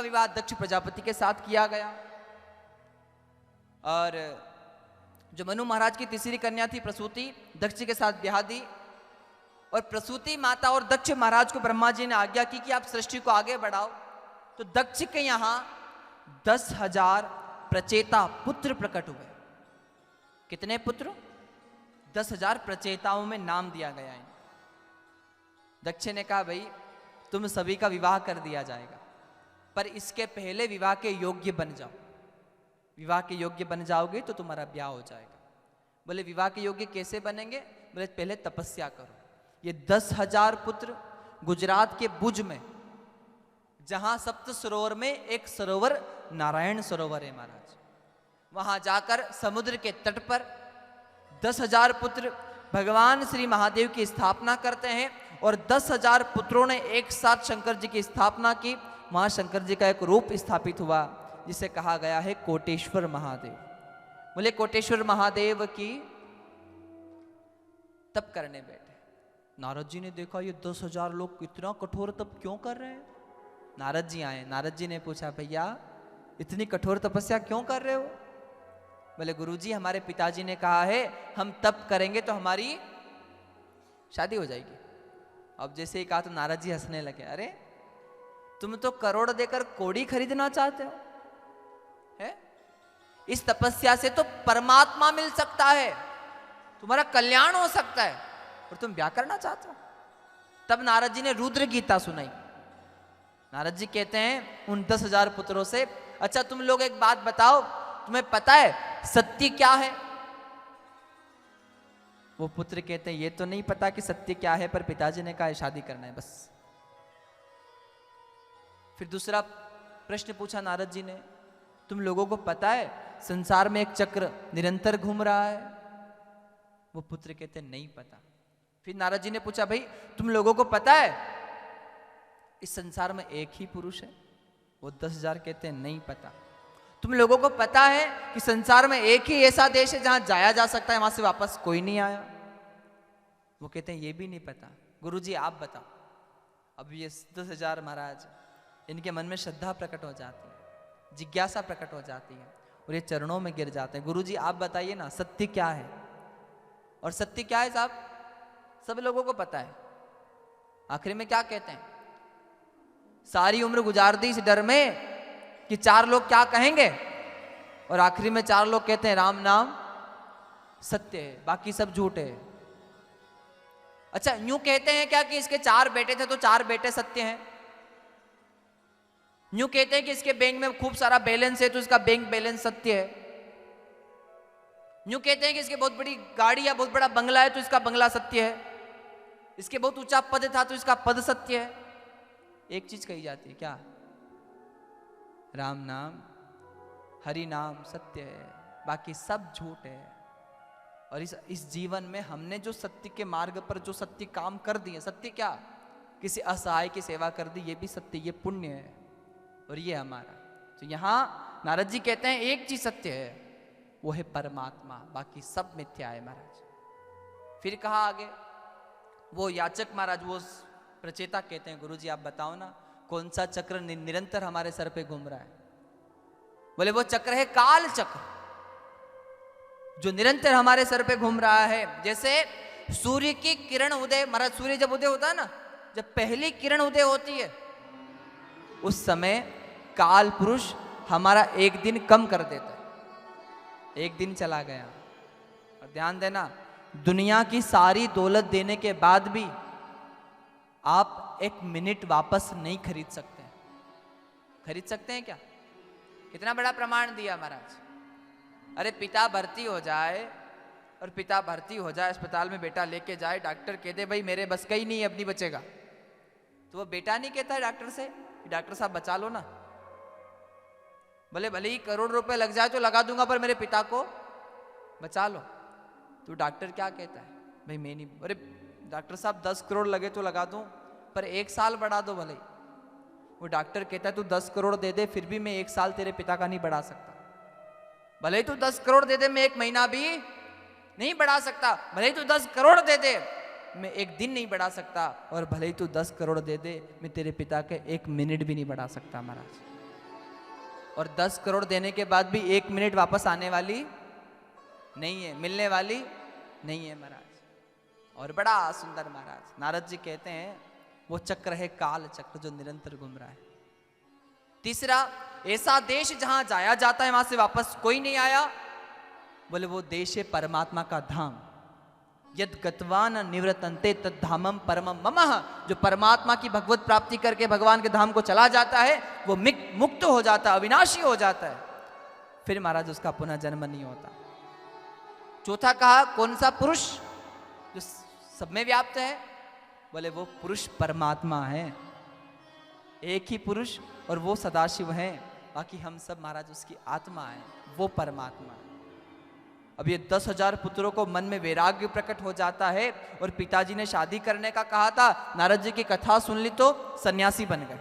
विवाह दक्ष प्रजापति के साथ किया गया। और जो मनु महाराज की तीसरी कन्या थी प्रसूति, दक्ष के साथ ब्याह दी। और प्रसूति माता और दक्ष महाराज को ब्रह्मा जी ने आज्ञा की कि आप सृष्टि को आगे बढ़ाओ। तो दक्ष के यहाँ 10,000 प्रचेता पुत्र प्रकट हुए। कितने पुत्र? 10,000 प्रचेताओं में नाम दिया गया है। दक्ष ने कहा भाई तुम सभी का विवाह कर दिया जाएगा, पर इसके पहले विवाह के योग्य बन जाओ। विवाह के योग्य बन जाओगे तो तुम्हारा ब्याह हो जाएगा। बोले विवाह के योग्य कैसे बनेंगे? बोले पहले तपस्या करो। ये 10,000 पुत्र गुजरात के भुज में, जहां सप्त सरोवर में एक सरोवर नारायण सरोवर है महाराज, वहां जाकर समुद्र के तट पर 10,000 पुत्र भगवान श्री महादेव की स्थापना करते हैं। और 10,000 पुत्रों ने एक साथ शंकर जी की स्थापना की। वहां शंकर जी का एक रूप स्थापित हुआ जिसे कहा गया है कोटेश्वर महादेव। बोले कोटेश्वर महादेव की तप करने बैठे। नारद जी ने देखा ये 10,000 लोग इतना कठोर तप क्यों कर रहे हैं। नारद जी आए। नारद जी ने पूछा भैया इतनी कठोर तपस्या क्यों कर रहे हो? बोले गुरुजी हमारे पिताजी ने कहा है हम तप करेंगे तो हमारी शादी हो जाएगी। अब जैसे ही कहा तो नारद जी हंसने लगे। अरे तुम तो करोड़ देकर कोड़ी खरीदना चाहते हो है? इस तपस्या से तो परमात्मा मिल सकता है, तुम्हारा कल्याण हो सकता है, और तुम ब्याह करना चाहते हो। तब नारद जी ने रुद्र गीता सुनाई। नारद जी कहते हैं उन 10,000 पुत्रों से, अच्छा तुम लोग एक बात बताओ, तुम्हें पता है सत्य क्या है? वो पुत्र कहते हैं ये तो नहीं पता कि सत्य क्या है, पर पिताजी ने कहा शादी करना है बस। फिर दूसरा प्रश्न पूछा नारद जी ने, तुम लोगों को पता है संसार में एक चक्र निरंतर घूम रहा है? वो पुत्र कहते हैं नहीं पता। फिर नारद जी ने पूछा भाई तुम लोगों को पता है इस संसार में एक ही पुरुष है? वो 10,000 कहते हैं नहीं पता। तुम लोगों को पता है कि संसार में एक ही ऐसा देश है जहां जाया जा सकता है, वहां से वापस कोई नहीं आया? वो कहते हैं ये भी नहीं पता। गुरुजी आप बताओ। अब ये 10,000 महाराज, इनके मन में श्रद्धा प्रकट हो जाती है, जिज्ञासा प्रकट हो जाती है और ये चरणों में गिर जाते हैं। गुरुजी आप बताइए ना सत्य क्या है? और सत्य क्या है साहब? सब लोगों को पता है। आखिर में क्या कहते हैं? सारी उम्र गुजार दी इस डर में कि 4 लोग क्या कहेंगे, और आखिरी में 4 लोग कहते हैं राम नाम सत्य है, बाकी सब झूठ है। अच्छा यूं कहते हैं क्या कि इसके 4 बेटे थे तो 4 बेटे सत्य हैं? यूं कहते हैं कि इसके बैंक में खूब सारा बैलेंस है तो इसका बैंक बैलेंस सत्य है? यूं कहते हैं कि इसके बहुत बड़ी गाड़ी या बहुत बड़ा बंगला है तो इसका बंगला सत्य है? इसके बहुत ऊंचा पद था तो इसका पद सत्य है? एक चीज कही जाती है, क्या? राम नाम हरि नाम सत्य है, बाकी सब झूठ है। और इस जीवन में हमने जो सत्य के मार्ग पर जो सत्य काम कर दिए, सत्य क्या? किसी असहाय की सेवा कर दी, ये भी सत्य, ये पुण्य है, और ये हमारा। तो यहां नारद जी कहते हैं एक चीज सत्य है, वो है परमात्मा, बाकी सब मिथ्या है महाराज। फिर कहा आगे, वो याचक महाराज, वो प्रचेता कहते हैं गुरुजी आप बताओ ना कौन सा चक्र निरंतर हमारे सर पे घूम रहा है? बोले वो चक्र है काल चक्र, जो निरंतर हमारे सर पे घूम रहा है। जैसे सूर्य की किरण उदय, महाराज सूर्य जब उदय होता है ना, जब पहली किरण उदय होती है उस समय काल पुरुष हमारा एक दिन कम कर देता है। एक दिन चला गया। और ध्यान देना, दुनिया की सारी दौलत देने के बाद भी आप एक मिनट वापस नहीं खरीद सकते। खरीद सकते हैं क्या? कितना बड़ा प्रमाण दिया महाराज। अरे पिता भर्ती हो जाए, और पिता भर्ती हो जाए अस्पताल में, बेटा लेके जाए, डॉक्टर कह दे भाई मेरे बस का ही नहीं, अब नहीं बचेगा, तो वो बेटा नहीं कहता है डॉक्टर से डॉक्टर साहब बचा लो ना। भले ही करोड़ रुपए लग जाए तो लगा दूंगा, पर मेरे पिता को बचा लो। तो डॉक्टर क्या कहता है? भाई मैं नहीं, अरे डॉक्टर साहब 10 करोड़ लगे तो लगा दूं, पर 1 साल बढ़ा दो भले। वो डॉक्टर कहता है तू 10 करोड़ दे दे, फिर भी मैं 1 साल तेरे पिता का नहीं बढ़ा सकता। भले ही तू 10 करोड़ दे दे, मैं 1 महीना भी नहीं बढ़ा सकता। भले ही तू 10 करोड़ दे दे, मैं 1 दिन नहीं बढ़ा सकता। और भले ही तू 10 करोड़ दे दे, मैं तेरे पिता के 1 मिनट भी नहीं बढ़ा सकता महाराज। और 10 करोड़ देने के बाद भी 1 मिनट वापस आने वाली नहीं है, मिलने वाली नहीं है महाराज। और बड़ा सुंदर महाराज नारद जी कहते हैं वो चक्र है काल चक्र जो निरंतर घूम रहा है। तीसरा, ऐसा देश जहां जाया जाता है वहां से वापस कोई नहीं आया, बोले वो देश है परमात्मा का धाम। यद गतवान निवृतन्ते तद धामम परमम ममः, जो परमात्मा की भगवत प्राप्ति करके भगवान के धाम को चला जाता है वो मुक्त हो जाता है, अविनाशी हो जाता है, फिर महाराज उसका पुनः जन्म नहीं होता। चौथा कहा कौन सा पुरुष जो सब में व्याप्त है, बोले वो पुरुष परमात्मा है, एक ही पुरुष और वो सदाशिव है, बाकी हम सब महाराज उसकी आत्मा है, वो परमात्मा है। अब ये 10,000 पुत्रों को मन में वैराग्य प्रकट हो जाता है और पिताजी ने शादी करने का कहा था, नारद जी की कथा सुन ली तो सन्यासी बन गए।